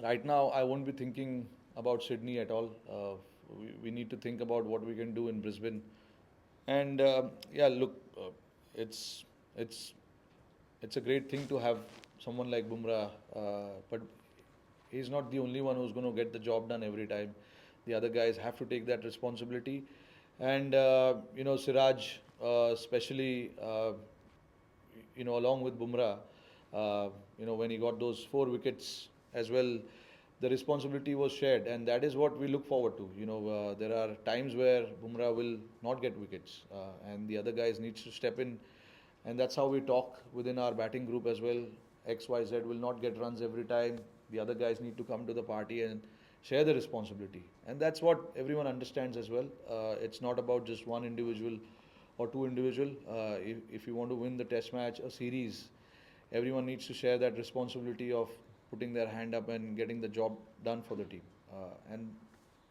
Right now, I won't be thinking about Sydney at all. We need to think about what we can do in Brisbane. And yeah, look, it's it's it's a great thing to have someone like Bumrah, but he's not the only one who's going to get the job done every time. The other guys have to take that responsibility, and Siraj, especially, along with Bumrah, when he got those 4 wickets as well, the responsibility was shared, and that is what we look forward to. There are times where Bumrah will not get wickets, and the other guys needs to step in, and that's how we talk within our batting group as well. X, Y, Z will not get runs every time. The other guys need to come to the party and share the responsibility, and that's what everyone understands as well. It's not about just one individual or two individual. If you want to win the test match, a series, everyone needs to share that responsibility of putting their hand up and getting the job done for the team. And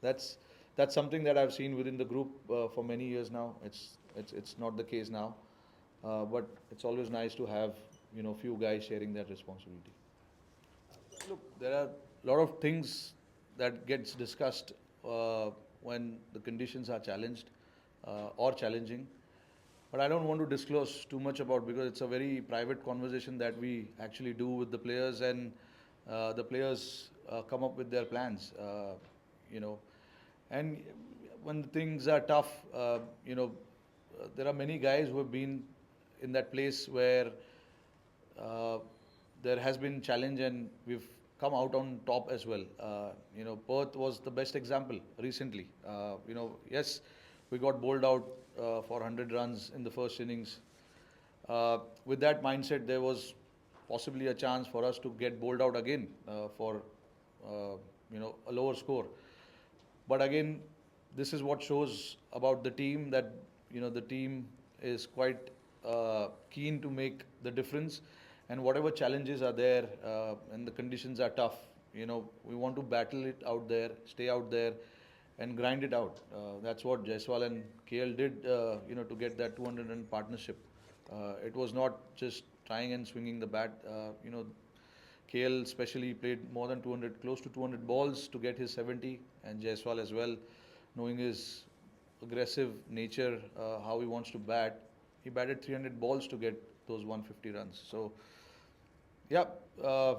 that's that's something that I've seen within the group for many years now. It's not the case now, but it's always nice to have few guys sharing that responsibility. Look, there are a lot of things that gets discussed when the conditions are challenged or challenging. But I don't want to disclose too much about, because it's a very private conversation that we actually do with the players, and the players come up with their plans. You know, and when things are tough, there are many guys who have been in that place where uh, there has been challenge and we've come out on top as well. Perth was the best example recently. Yes, we got bowled out for 100 runs in the first innings. With that mindset, there was possibly a chance for us to get bowled out again for a lower score. But again, this is what shows about the team, that the team is quite keen to make the difference, and whatever challenges are there and the conditions are tough, we want to battle it out there, stay out there, and grind it out. That's what Jaiswal and KL did, to get that 200 run partnership. It was not just trying and swinging the bat. KL especially played more than 200, close to 200 balls to get his 70, and Jaiswal as well, knowing his aggressive nature, how he wants to bat, he batted 300 balls to get those 150 runs. So, yeah, uh,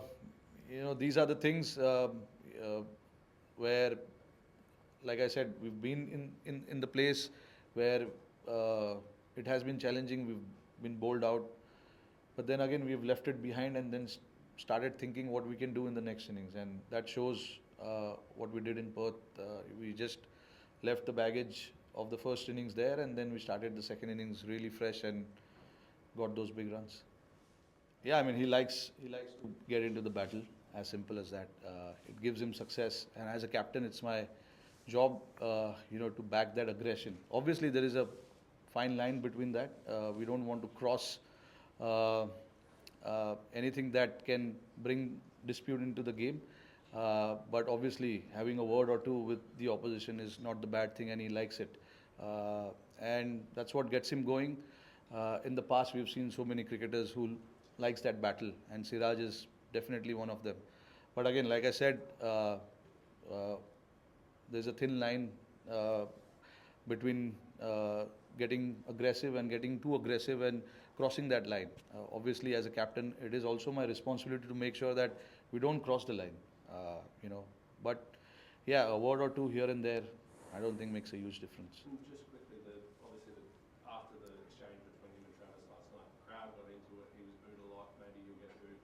these are the things where, like I said, we've been in the place where uh, it has been challenging. We've been bowled out, but then again, we've left it behind and then started thinking what we can do in the next innings, and that shows what we did in Perth. We just left the baggage of the first innings there, and then we started the second innings really fresh and got those big runs. Yeah, I mean he likes to get into the battle. As simple as that. It gives him success, and as a captain, it's my job, to back that aggression. Obviously, there is a fine line between that. We don't want to cross uh, anything that can bring dispute into the game. But obviously, having a word or two with the opposition is not the bad thing, and he likes it. And that's what gets him going. In the past, we've seen so many cricketers who likes that battle, and Siraj is definitely one of them. But again, like I said, uh, there's a thin line uh, between getting aggressive and getting too aggressive and crossing that line. Obviously, as a captain, it is also my responsibility to make sure that we don't cross the line. But yeah, a word or two here and there, I don't think makes a huge difference. And just quickly, after the exchange between him and Travis last night, the crowd got into it. He was booed a lot. Maybe you'll get booed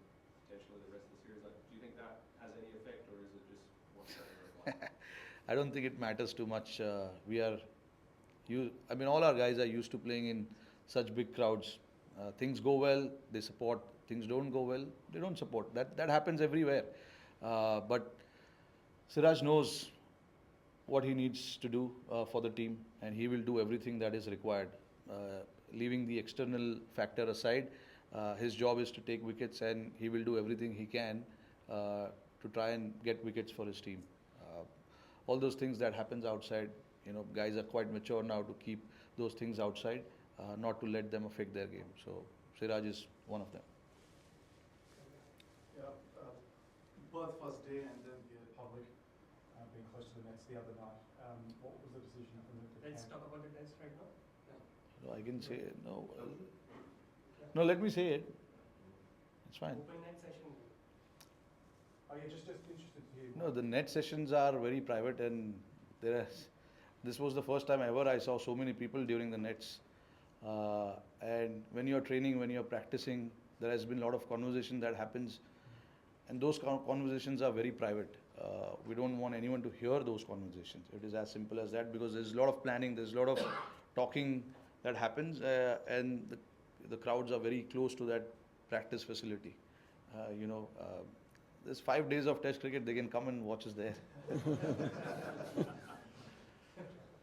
potentially the rest of the series. Like, do you think that has any effect, or is it just what's going on? I don't think it matters too much. I mean, all our guys are used to playing in such big crowds. Things go well, they support. Things don't go well, they don't support. That happens everywhere. But Siraj knows what he needs to do for the team, and he will do everything that is required. Leaving the external factor aside, his job is to take wickets, and he will do everything he can to try and get wickets for his team. All those things that happens outside, guys are quite mature now to keep those things outside, not to let them affect their game. So Siraj is one of them. Yeah. Perth first day and then here public being close to the Nets the other night. What was the decision from the Let's camp? talk about the test right now. No, I can say no. No, let me say it. It's fine. Open night session. Oh yeah, just interested to hear. No, the net sessions are very private, and this was the first time ever I saw so many people during the nets. And when you're training, when you're practicing, there has been a lot of conversation that happens, and those conversations are very private. We don't want anyone to hear those conversations. It is as simple as that, because there's a lot of planning, there's a lot of talking that happens, and the crowds are very close to that practice facility. There's 5 days of Test cricket, they can come and watch us there.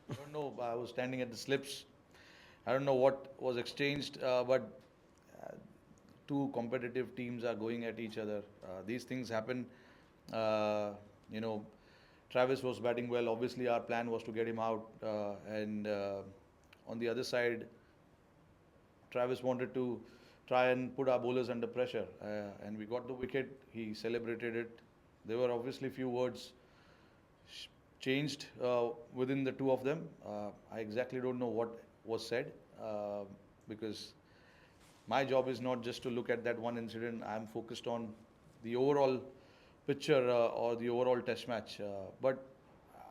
I don't know, I was standing at the slips. I don't know what was exchanged, but two competitive teams are going at each other. These things happen. Travis was batting well. Obviously, our plan was to get him out. And on the other side, Travis wanted to try and put our bowlers under pressure. And we got the wicket. He celebrated it. There were obviously few words changed within the two of them. I exactly don't know what was said, because my job is not just to look at that one incident. I'm focused on the overall picture or the overall test match. But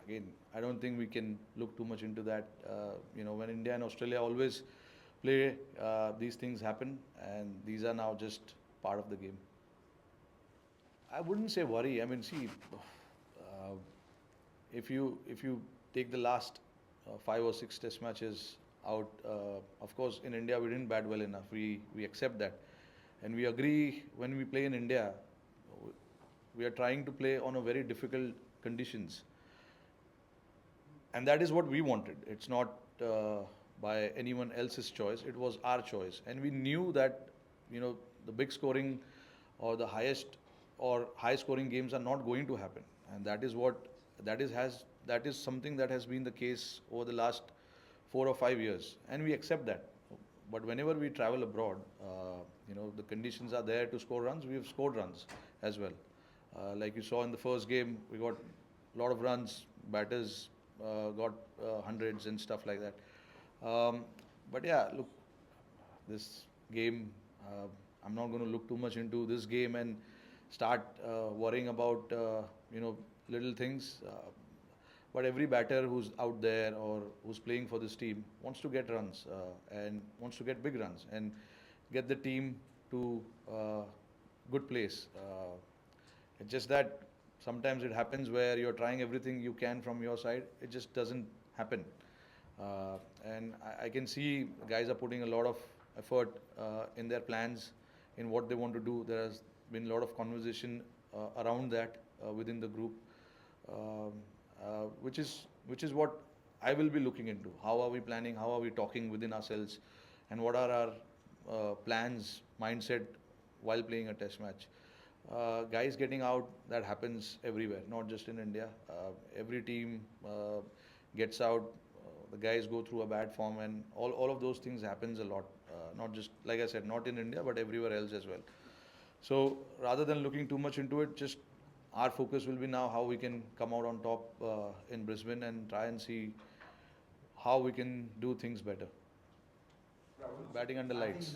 again, I don't think we can look too much into that. When India and Australia always play, these things happen, and these are now just part of the game. I wouldn't say worry. I mean, see, if you take the last 5 or 6 test matches out, of course in India we didn't bat well enough. We accept that, and we agree. When we play in India, we are trying to play on a very difficult conditions, and that is what we wanted. It's not by anyone else's choice. It was our choice, and we knew that the big scoring or the highest or high scoring games are not going to happen, and that is something that has been the case over the last 4 or 5 years, and we accept that. But whenever we travel abroad, the conditions are there to score runs. We have scored runs as well. Like you saw in the first game, we got a lot of runs. Batters got hundreds and stuff like that. But yeah, look, this game, I'm not going to look too much into this game and start worrying about little things. But every batter who's out there or who's playing for this team wants to get runs and wants to get big runs and get the team to good place. It's just that sometimes it happens where you're trying everything you can from your side. It just doesn't happen. And I can see guys are putting a lot of effort in their plans, in what they want to do. There has been a lot of conversation around that within the group. Which is what I will be looking into. How are we planning? How are we talking within ourselves? And what are our plans, mindset while playing a test match? Guys getting out, that happens everywhere, not just in India. Every team gets out. The guys go through a bad form, and all of those things happens a lot. Not just, like I said, not in India, but everywhere else as well. So rather than looking too much into it, just our focus will be now how we can come out on top in Brisbane and try and see how we can do things better. Batting under lights.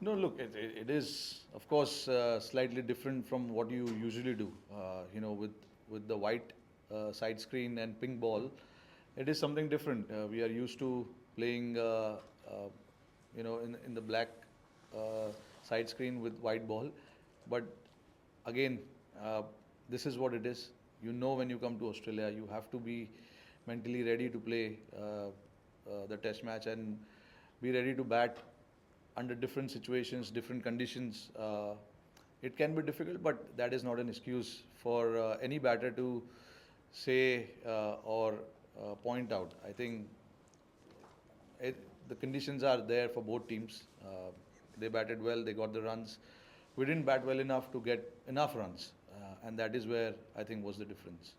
No, look, it is, of course, slightly different from what you usually do. With the white side screen and pink ball, it is something different. We are used to playing, in the black side screen with white ball. But again, this is what it is. When you come to Australia, you have to be mentally ready to play the test match and be ready to bat under different situations, different conditions. It can be difficult, but that is not an excuse for any batter to say or point out. I think the conditions are there for both teams. They batted well, they got the runs. We didn't bat well enough to get enough runs, and that is where I think was the difference.